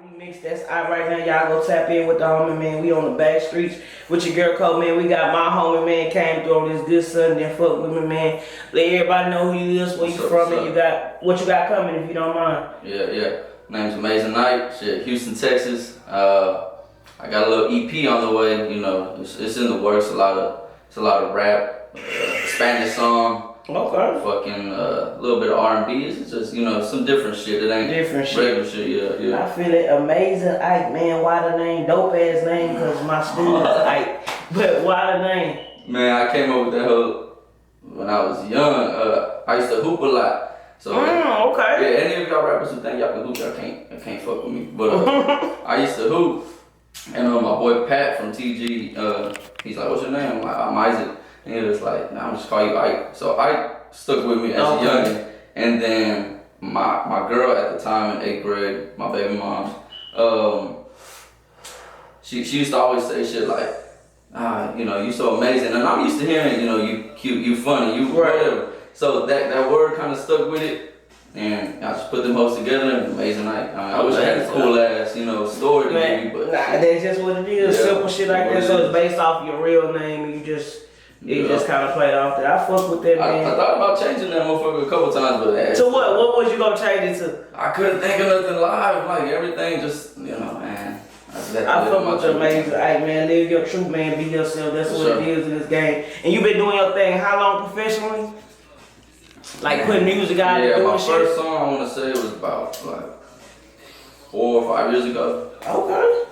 Remix, that's out right now. Y'all go tap in with the homie, man. We on the back streets with your girl code, man. We got my homie, man, came through on this good Sunday. Fuck with me, man. Let everybody know who you is, where you from, and you got what you got coming, if you don't mind. Yeah. Name's Amazing Night. Shit, Houston, Texas. I got a little EP on the way. You know, it's in the works. It's a lot of rap, Spanish song. Okay. Fucking a little bit of R&B. It's just, some different shit. It ain't different shit. Regular shit. Yeah. I feel it. Amazing Ike, man. Why the name? Dope ass name, cause my student is Ike. But why the name? Man, I came up with that whole when I was young. I used to hoop a lot. So okay. Yeah, any of y'all rappers who think y'all can hoop, y'all can't fuck with me. But I used to hoop, and my boy Pat from TG, he's like, "What's your name?" I'm like, "I'm Isaac." And he was like, "Nah, I'm just call you Ike." So Ike stuck with me as a youngin'. And then my girl at the time in 8th grade, my baby mom, she used to always say shit like, you so amazing. And I'm used to hearing, you cute, you funny, you whatever. So that word kind of stuck with it. And I just put them both together and Amazing Ike. I wish I had a cool ass, story to give you, but that's just what it is. Yeah, simple shit like that. So it's based off your real name, and you just kind of played off that. I fuck with that, man. I thought about changing that motherfucker a couple times, but to what? What was you gonna change it to? I couldn't think of nothing live. Like everything, just man. I fuck with the Amazing Ike, man. Live your truth, man. Be yourself. That's what it is in this game. And you been doing your thing how long professionally? Like putting music out and doing shit? My first song I want to say was about like 4 or 5 years ago. Okay.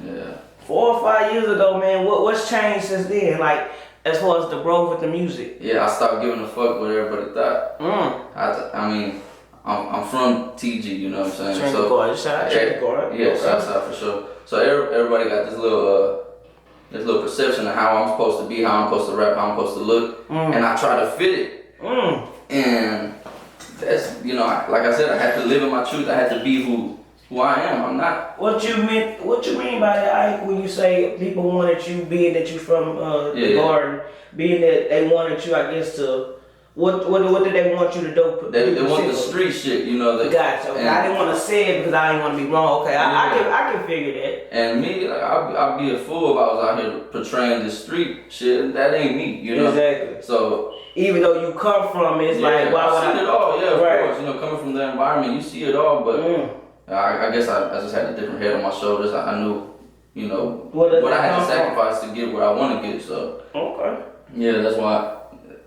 Yeah. 4 or 5 years ago, man. What's changed since then? Like as far as the growth with the music? Yeah, I stopped giving a fuck what everybody thought. I'm from TG, you know what I'm saying? Shout out Trinidad. Yeah, shout out for sure. So everybody got this little perception of how I'm supposed to be, how I'm supposed to rap, how I'm supposed to look, and I try to fit it. And that's, like I said, I had to live in my truth. I had to be who I am. I'm not. What you mean by that, Ike, when you say people wanted you, being that you from the garden, being that they wanted you, I guess, to what did they want you to do? They want the street shit, Gotcha. I didn't want to say it because I didn't want to be wrong. Okay, I can figure that. And me, like, I'd be a fool if I was out here portraying the street shit. That ain't me, Exactly. So even though you come from it, it's like, why would I? I see it all, of course. Coming from the environment, you see it all, but I guess I just had a different head on my shoulders. I knew, what I had to sacrifice to get where I want to get. So yeah, that's why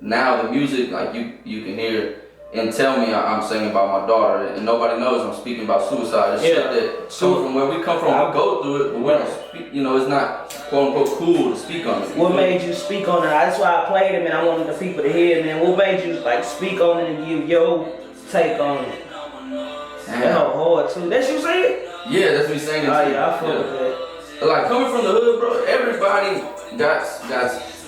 now the music, like you can hear and tell me I'm singing about my daughter, and nobody knows I'm speaking about suicide. It's shit that come from where we come from. We go through it, but we don't speak. It's not quote unquote cool to speak on it. What made you speak on it? That's why I played it, man. I wanted the people to hear it, man. What made you speak on it and give your take on it? That's hard too. That's you saying? Yeah, that's me saying it. Oh yeah, I fuck with that. Like coming from the hood, bro. Everybody got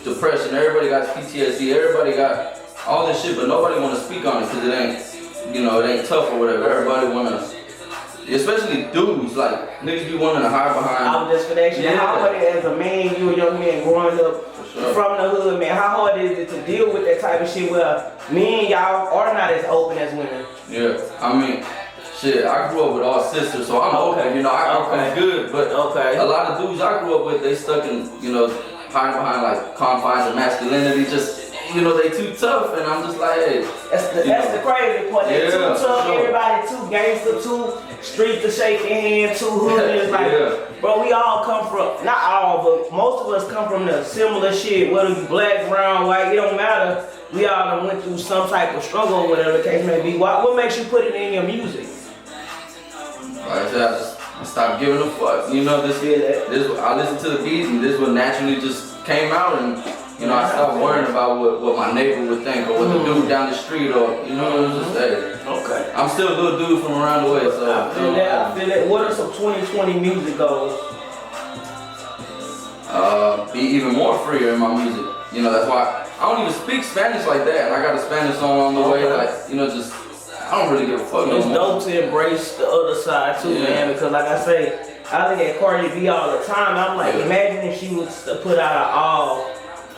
depression. Everybody got PTSD. Everybody got all this shit, but nobody want to speak on it because it ain't tough or whatever. Everybody wanna, especially dudes, like niggas be wanting to hide behind. I was just finishing. How hard is as a man, you a young man growing up from the hood, man? How hard is it to deal with that type of shit where me and y'all are not as open as women? Yeah, I mean, shit, I grew up with all sisters, so I'm open. I'm good, but a lot of dudes I grew up with, they stuck in, hiding behind like confines of masculinity, just. They too tough, and I'm just like, hey. That's the crazy part. They too tough, everybody too gangster, too street to shake your hand, too hood. It's like, bro, we all come from, not all, but most of us come from the similar shit. Whether you black, brown, white, it don't matter. We all went through some type of struggle or whatever the case may be. What makes you put it in your music? Like I said, I stopped giving a fuck. This I listened to the beats, and this one naturally just came out, and I stopped worrying about what my neighbor would think or what the dude down the street or it was just okay. I'm still a little dude from around the way, so I feel that. What are some 2020 music goals? Be even more freer in my music. That's why I don't even speak Spanish like that, and I got a Spanish song on the way, just I don't really give a fuck. It's dope to embrace the other side too, man, because like I say, I look at Cardi B all the time. I'm like, imagine if she was to put out an all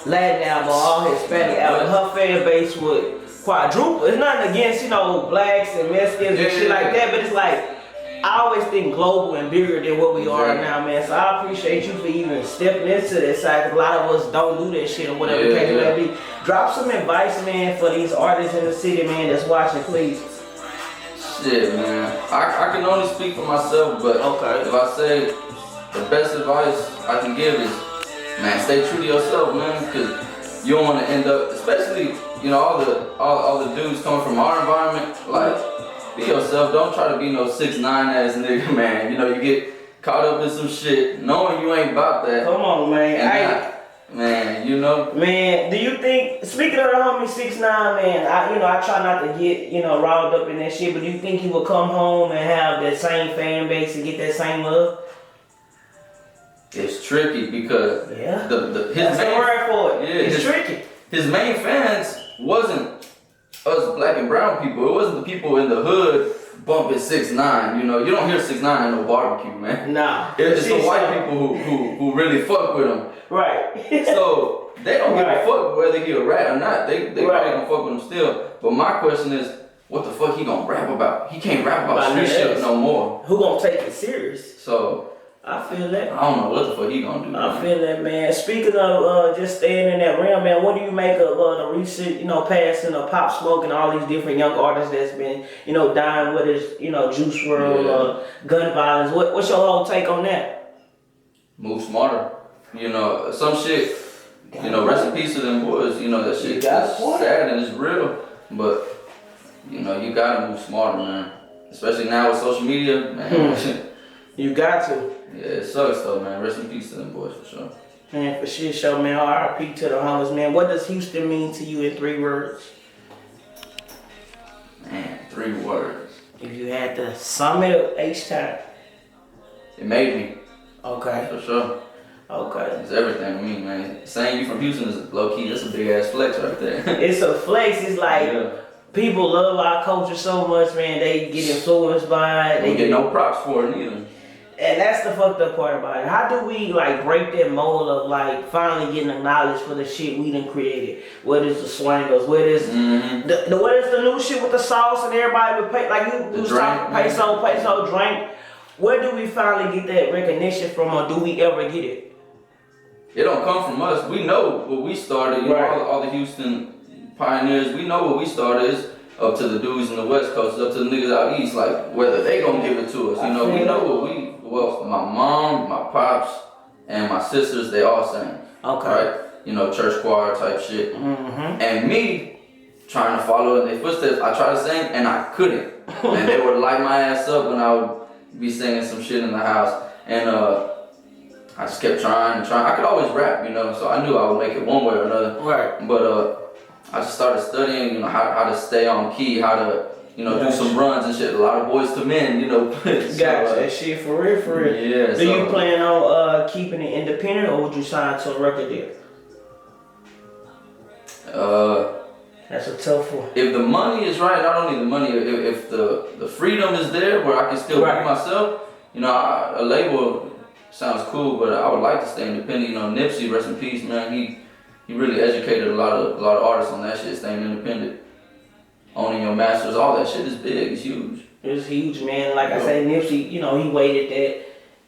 Latin album, all Hispanic album, her fan base would quadruple. It's nothing against, blacks and Mexicans and shit like that, but it's like, I always think global and bigger than what we are now, man. So I appreciate you for even stepping into this side. 'Cause a lot of us don't do that shit or whatever the case may be. Drop some advice, man, for these artists in the city, man, that's watching, please. Shit, man. I can only speak for myself, but if I say the best advice I can give is, man, stay true to yourself, man, because you don't want to end up, especially, you know, all the dudes coming from our environment, like, be yourself. Don't try to be no 6'9" ass nigga, man. You know, you get caught up in some shit, knowing you ain't about that. Come on, man. Man, you know. Man, do you think, speaking of the homie 6'9", man, I try not to get, riled up in that shit, but do you think he will come home and have that same fan base and get that same love? It's tricky because that's the word for it. Yeah, it's tricky. His main fans wasn't us black and brown people. It wasn't the people in the hood bumping 6'9". You know, you don't hear 6'9" at no barbecue, man. Nah. It's the white people who really fuck with him. Right. So they don't give a fuck whether he a rat or not. They probably gonna fuck with him still. But my question is, what the fuck he gonna rap about? He can't rap about street shit no more. Who gonna take it serious? So I feel that. I don't know what the fuck he gonna do. I feel that, man. Speaking of just staying in that realm, man, what do you make of the recent, passing of Pop Smoke and all these different young artists that's been, dying, whether it's, Juice WRLD, gun violence? What's your whole take on that? Move smarter. Some shit, rest in peace to them boys. That shit is sad and it's real. But, you gotta move smarter, man. Especially now with social media, man. You got to. Yeah, it sucks though, man. Rest in peace to them boys, for sure. Man, for sure, man. R.I.P. to the homies, man. What does Houston mean to you in 3 words? Man, 3 words. If you had to sum it up each time. It made me. Okay. For sure. Okay. It's everything to me, man. Saying you from Houston is low key. That's a big ass flex right there. It's a flex. It's like people love our culture so much, man. They get influenced by it. They get no props for it either. And that's the fucked up part about it. How do we break that mold of finally getting acknowledged for the shit we done created? What is the swangers? What is what is the new shit with the sauce and everybody would pay you was talking peso drink? Where do we finally get that recognition from, or do we ever get it? It don't come from us. We know what we started. You know, all the Houston pioneers. We know what we started is up to the dudes in the West Coast, up to the niggas out East. Like whether they gonna give it to us, we know what we. Well, my mom, my pops, and my sisters, they all sang. Okay. Right? Church choir type shit. And me, trying to follow in their footsteps, I tried to sing and I couldn't. And they would light my ass up when I would be singing some shit in the house. And I just kept trying. I could always rap, so I knew I would make it one way or another. Right. But I just started studying, how to stay on key, how to do some runs and shit. A lot of boys to men, Gotcha. That shit for real. Yeah. Do you plan on keeping it independent, or would you sign to a record deal? That's a tough one. If the money is right, I don't need the money. If the freedom is there where I can still be myself, a label sounds cool, but I would like to stay independent. Nipsey, rest in peace, man. He really educated a lot of artists on that shit, staying independent. Owning your masters, all that shit is big, it's huge. It's huge, man. Like I say, Nipsey, he waited that.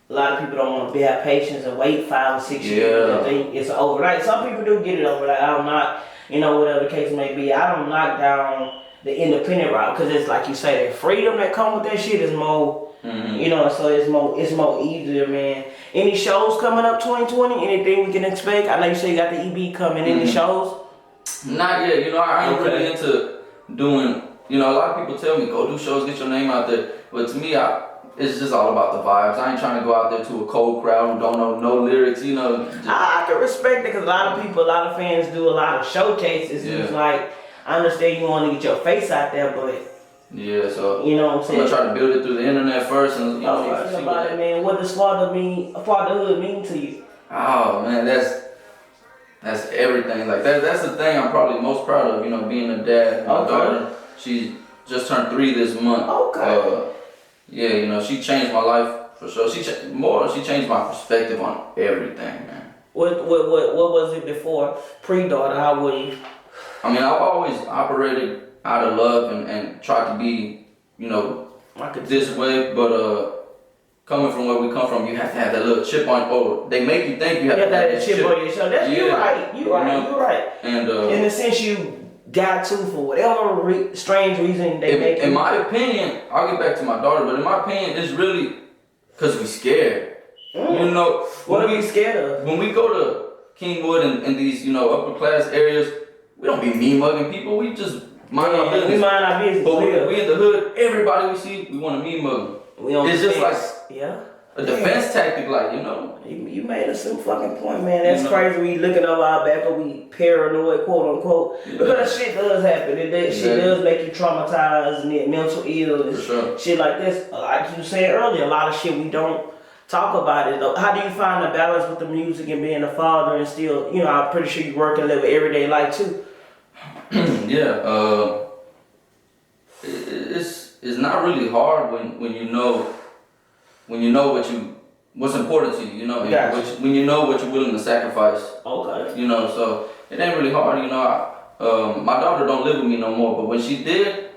A lot of people don't want to have patience and wait 5 or 6 years and think it's overnight. Some people do get it overnight. I'm not, whatever the case may be. I don't knock down the independent route because it's like you say, the freedom that come with that shit is more, so it's more easier, man. Any shows coming up 2020? Anything we can expect? I know you say you got the EB coming. Any shows? Not yet. I ain't really into doing, a lot of people tell me, go do shows, get your name out there. But to me, it's just all about the vibes. I ain't trying to go out there to a cold crowd who don't know no lyrics, I can respect it because a lot of fans do a lot of showcases. Yeah. It's like, I understand you want to get your face out there, but so you know what I'm saying? I'm gonna try to build it through the internet first and see about it, man. What does fatherhood mean to you? Oh man, that's everything. Like that's the thing I'm probably most proud of, being a dad. My daughter, she just turned 3 this month. Okay. She changed my life for sure. She changed my perspective on everything, man. What was it before pre-daughter? How were you? I mean, I've always operated out of love and tried to be, this way, but coming from where we come from, you have to have that little chip on. Oh, they make you think you have to have that chip on your shoulder. That's you right. You right. And in a sense, you got to for whatever strange reason they make. In my opinion, I'll get back to my daughter, but in my opinion, it's really because we scared. You know, what are we scared of? When we go to Kingwood and these, you know, upper class areas, we don't be mean mugging people. We just mind our business. We mind our business. But we in the hood, everybody we see, we want to mean mug them. It's just like a defense tactic, like, you know. You made us some fucking point, man. That's crazy. We looking over our back, or we paranoid, quote unquote, because shit does happen. Shit does make you traumatized and then mental illness, shit like this. Like you said earlier, a lot of shit we don't talk about it. How do you find the balance with the music and being a father and still, you know, I'm pretty sure you work and live an everyday life too. It's not really hard when you know what's important to you, you know, when you know what you're willing to sacrifice. Okay. You know, so it ain't really hard, you know. My daughter don't live with me no more, but when she did,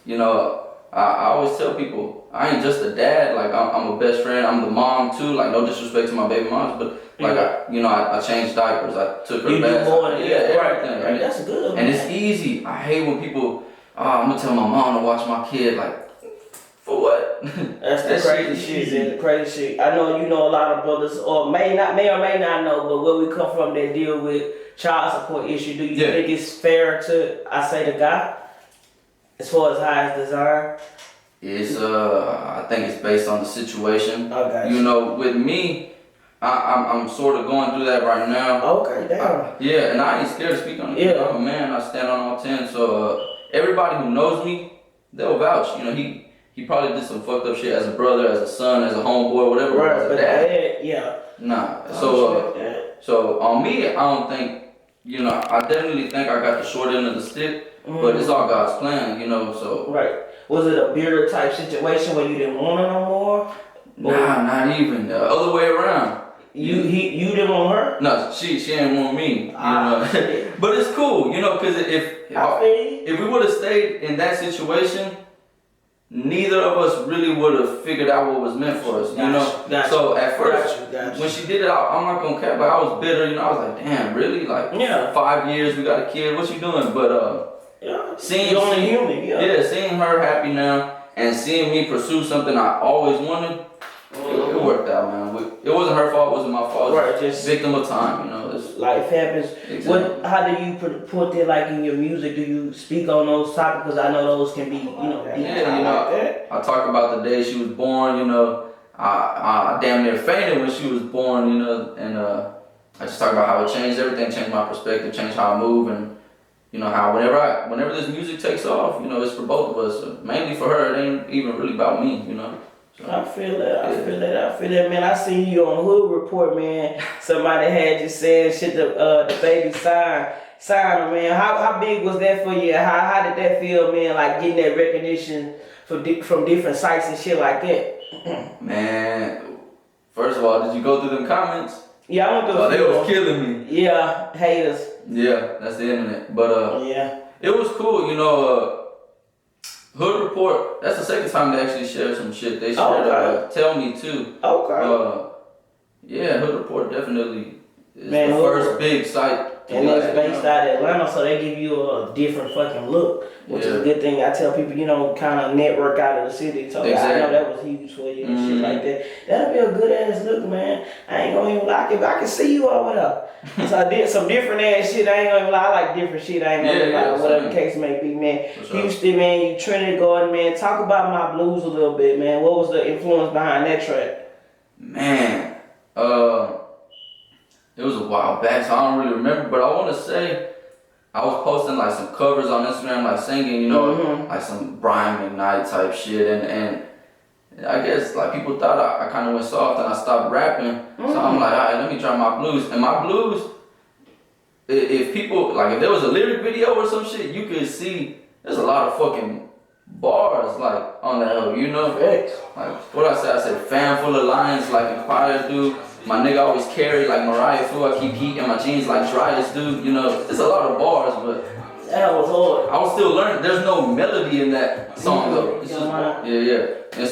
you know, I always tell people I ain't just a dad, like I'm a best friend, I'm the mom too, like no disrespect to my baby moms, but like I changed diapers, I took her bath. You do more than everything. Right. That's good. And it's easy. I hate when people, I'm gonna tell my mom to watch my kid, like, for what? That's the crazy shit, crazy shit. I know you know a lot of brothers, or may or may not know, but where we come from, they deal with child support issue. Do you think it's fair to, I say, the guy, as far as how it's designed? It's I think it's based on the situation. Okay. You know, with me, I'm sort of going through that right now. Okay, damn. And I ain't scared to speak on it. Yeah. I'm a man. I stand on all 10. So everybody who knows me, they'll vouch. You know, he probably did some fucked up shit as a brother, as a son, as a homeboy, whatever. Right, as a but dad. Nah. So on me, I don't think, you know, I definitely think I got the short end of the stick, but it's all God's plan, you know, so. Right. Was it a bitter type situation where you didn't want her no more? Nah, not even. The other way around. You didn't want her? No, she didn't want me. You know? But it's cool, you know, because if we would have stayed in that situation, neither of us really would have figured out what was meant for us, you know? So at first, when she did it, I'm not gonna care, but I was bitter, you know, I was like, damn, really? Like, 5 years, we got a kid, what you doing? But seeing her happy now, and seeing me pursue something I always wanted, it worked out, man. It wasn't her fault, it wasn't my fault. Right, just victim of time, you know. Life happens. Exactly. How do you put it like in your music? Do you speak on those topics? Because I know those can be, you know, deep. Yeah, you know, I talk about the day she was born, you know. I damn near fainted when she was born, you know, and I just talk about how it changed everything, changed my perspective, changed how I move, and you know how whenever this music takes off, you know, it's for both of us. Mainly for her, it ain't even really about me, you know. So, I feel that, man. I seen you on Hood Report, man. Somebody had you saying shit, the baby sign, man. How big was that for you? How did that feel, man? Like getting that recognition from different sites and shit like that. Man, first of all, did you go through them comments? Yeah, I went through. They was killing me. Yeah, haters. Yeah, that's the internet. But it was cool, you know. Hood Report, that's the second time they actually shared some shit. They shared Tell Me Too. Okay. Hood Report definitely is the first big site. And it's based out of Atlanta, so they give you a different fucking look, which is a good thing. I tell people, you know, kind of network out of the city. So I know that was huge for you and shit like that. That'll be a good ass look, man. I ain't gonna even lie. I can see you over there. So I did some different ass shit. I ain't gonna even lie. I like different shit. I ain't gonna lie. Whatever the case may be, man. Houston, man, you Trinity Garden, man. Talk about My Blues a little bit, man. What was the influence behind that track? Man, it was a while back, so I don't really remember, but I want to say I was posting like some covers on Instagram, like singing, you know, like some Brian McKnight type shit, and I guess like people thought I kind of went soft and I stopped rapping, so I'm like, alright, let me try My Blues. And My Blues, if people, like if there was a lyric video or some shit, you could see there's a lot of fucking bars like on that hoe, you know? Like what I said, fan full of lions like Empire do. My nigga always carry like Mariah Fu. I keep heat in my jeans like Dryas do. You know, it's a lot of bars, but That was hard. I was still learning. There's no melody in that song though. It's just,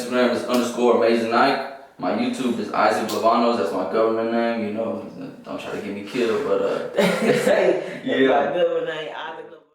Instagram is _amazing Ike. My YouTube is Isaac Lavanos. That's my government name. You know, don't try to get me killed, but My government name Isaac Lavanos.